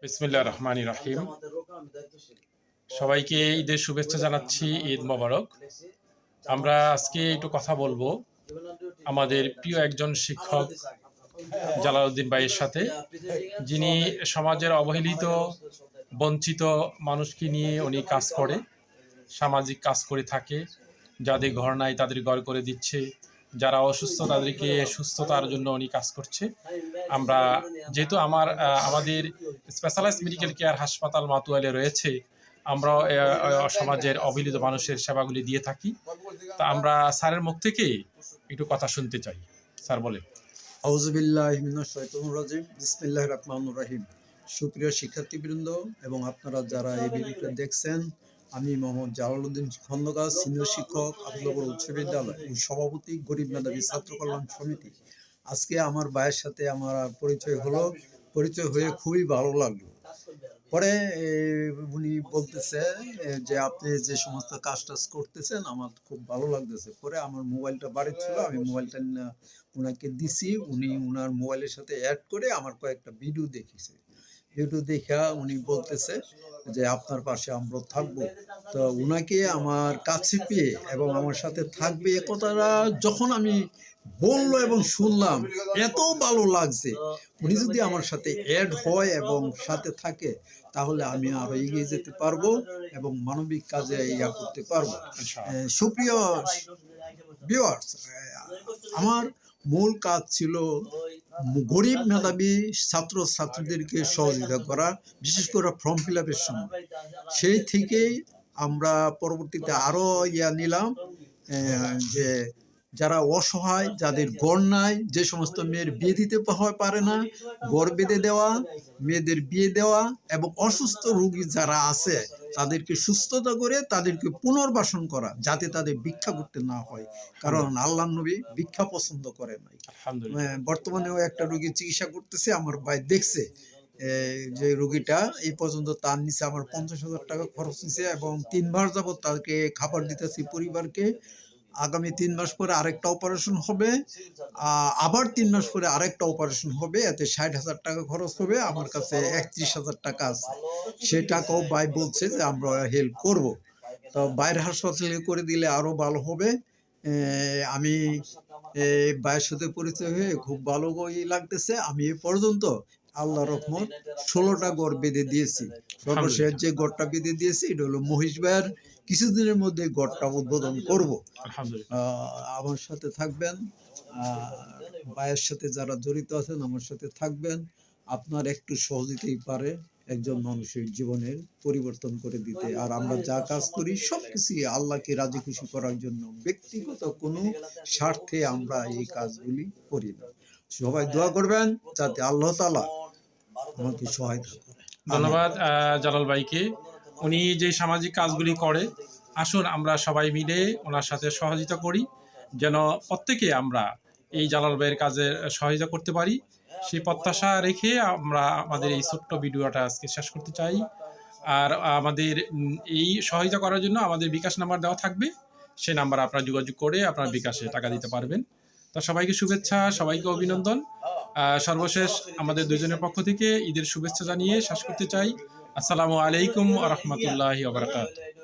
বিসমিল্লাহির রহমানির রহিম। সবাইকে ঈদের শুভেচ্ছা জানাচ্ছি। ঈদ মোবারক। আমরা আজকে একটু কথা বলবো আমাদের প্রিয় একজন শিক্ষক জালালউদ্দিন ভাইয়ের সাথে, যিনি সমাজের অবহেলিত বঞ্চিত মানুষকে নিয়ে উনি কাজ করে, সামাজিক কাজ করে থাকে। যাদের ঘর নাই তাদের ঘর করে দিচ্ছে, যারা অসুস্থ তাদেরকে সুস্থতার জন্য উনি কাজ করছে। আমরা যেহেতু আমাদের স্পেশালাইজড মেডিকেল কেয়ার হাসপাতাল মাতুয়াইলে রয়েছে, আমরা সমাজের অবহেলিত মানুষের সেবাগুলি দিয়ে থাকি। তা আমরা স্যারের মুখ থেকে একটু কথা শুনতে চাই। স্যার বলেন। আউযু বিল্লাহি মিনাশ শাইতানির রাজিম। বিসমিল্লাহির রহমানির রহিম। সুপ্রিয় শিক্ষার্থীবৃন্দ এবং আপনারা যারা এই ভিডিওটা দেখছেন, আমি মোহাম্মদ জালালউদ্দিন খন্দকার, সিনিয়র শিক্ষক, আব্দুল্লাহপুর উচ্চ বিদ্যালয় ও সভাপতি গরিব মেধাবী ছাত্র কল্যাণ সমিতি। আজকে আমার ভাইয়ের সাথে আমার পরিচয় হলো। পরিচয় হয়ে খুবই ভালো লাগলো। পরে উনি বলতেছে যে আপনি যে সমস্ত কাজ টাজ করতেছেন আমার খুব ভালো লাগতেছে। পরে আমার মোবাইলটা বাড়ি ছিল, আমি মোবাইলটা ওনাকে দিছি। উনি ওনার মোবাইলের সাথে অ্যাড করে আমার কয়েকটা ভিডিও দেখিয়েছে। ভিডিও দেখা উনি বলতেছে যে আপনার পাশে আমরা থাকবো। তো উনাকে আমার কাছে পেয়ে এবং আমার সাথে থাকবে এ কথাটা যখন আমি বললো এবং শুনলাম, এত ভালো লাগছে। উনি যদি আমার সাথে অ্যাড হয় এবং সাথে থাকে তাহলে আমি আরো এগিয়ে যেতে পারবো এবং মানবিক কাজে ইয়া করতে পারবো। সুপ্রিয় ভিউয়ার্স, আমার মূল কাজ ছিল গরিব মেধাবী ছাত্র ছাত্রীদেরকে সহযোগিতা করা, বিশেষ করে ফর্ম ফিল আপের সময়। সেই থেকেই আমরা পরবর্তীতে আরো নিলাম যে যারা অসহায়, যাদের ঘর নাই, যে সমস্ত মেয়ের বিয়ে দিতে পারে না, ঘর বেঁধে দেওয়া, মেয়েদের বিয়ে দেওয়া এবং অসুস্থ রোগী যারা আছে তাদেরকে সুস্থতা করে তাদেরকে পুনর্বাসন করা, যাতে তাদের ভিক্ষা করতে না হয়। কারণ আল্লাহর নবী ভিক্ষা পছন্দ করে নাই। বর্তমানেও একটা রোগী চিকিৎসা করতেছে, আমার ভাই দেখছে যে রোগীটা এই পর্যন্ত তার নিচে আমার 50,000 টাকা খরচ হয়েছে এবং 3 মাস যাবত তাকে খাবার দিতেছি পরিবারকে। আগামী 3 মাস পরে আরেকটা অপারেশন হবে, আবার 3 মাস পরে আরেকটা অপারেশন হবে, এতে 60,000 টাকা খরচ হবে। আমার কাছে 31,000 টাকা আছে, সেই টাকাও ভাই বলছে যে আমরা হেল্প করব। তো বাইরের হাসপাতালে করে দিলে আরো ভালো হবে। আমি ভাইয়ের সাথে পরিচয় হয়ে খুব ভালো লাগতেছে। আমি এ পর্যন্ত আল্লাহ রহমত 16টা গড় বেঁধে দিয়েছি। সর্বশেষ যে গড়টা বেঁধে দিয়েছি এটা হলো মহিষ ভাইয়ের। কিছুদিনের মধ্যে গড়টা উদ্বোধন করব। আমার সাথে থাকবেন, ভাইয়ের সাথে যারা জড়িত আছেন আমার সাথে থাকবেন। আপনার একটু সহযোগিতাই পারে একজন মানুষের জীবনের পরিবর্তন করে দিতে। আর আমরা যা কাজ করি সবকিছু আল্লাহকে রাজি খুশি করার জন্য, ব্যক্তিগত কোনো স্বার্থে আমরা এই কাজগুলি করি না। সবাই দোয়া করবেন যাতে আল্লাহ তাআলা আমাকে সহায়তা করে। ধন্যবাদ জালাল ভাইকে। উনি যে সামাজিক কাজগুলি করে, আসুন আমরা সবাই মিলে ওনার সাথে সহযোগিতা করি, যেন প্রত্যেকে আমরা এই জালাল ভাইয়ের কাজে সহযোগিতা করতে পারি। সেই প্রত্যাশা রেখে আমরা আমাদের এই ছোট্ট ভিডিওটা আজকে শেষ করতে চাই। আর আমাদের এই সহযোগিতা করার জন্য আমাদের বিকাশ নাম্বার দেওয়া থাকবে, সেই নাম্বার আপনারা যোগাযোগ করে আপনার বিকাশে টাকা দিতে পারবেন। তো সবাইকে শুভেচ্ছা, সবাইকে অভিনন্দন। সর্বশেষ আমাদের দুজনের পক্ষ থেকে ঈদের শুভেচ্ছা জানিয়ে শেষ করতে চাই। আসসালামু আলাইকুম ওয়া রাহমাতুল্লাহি ওয়া বারাকাতুহু।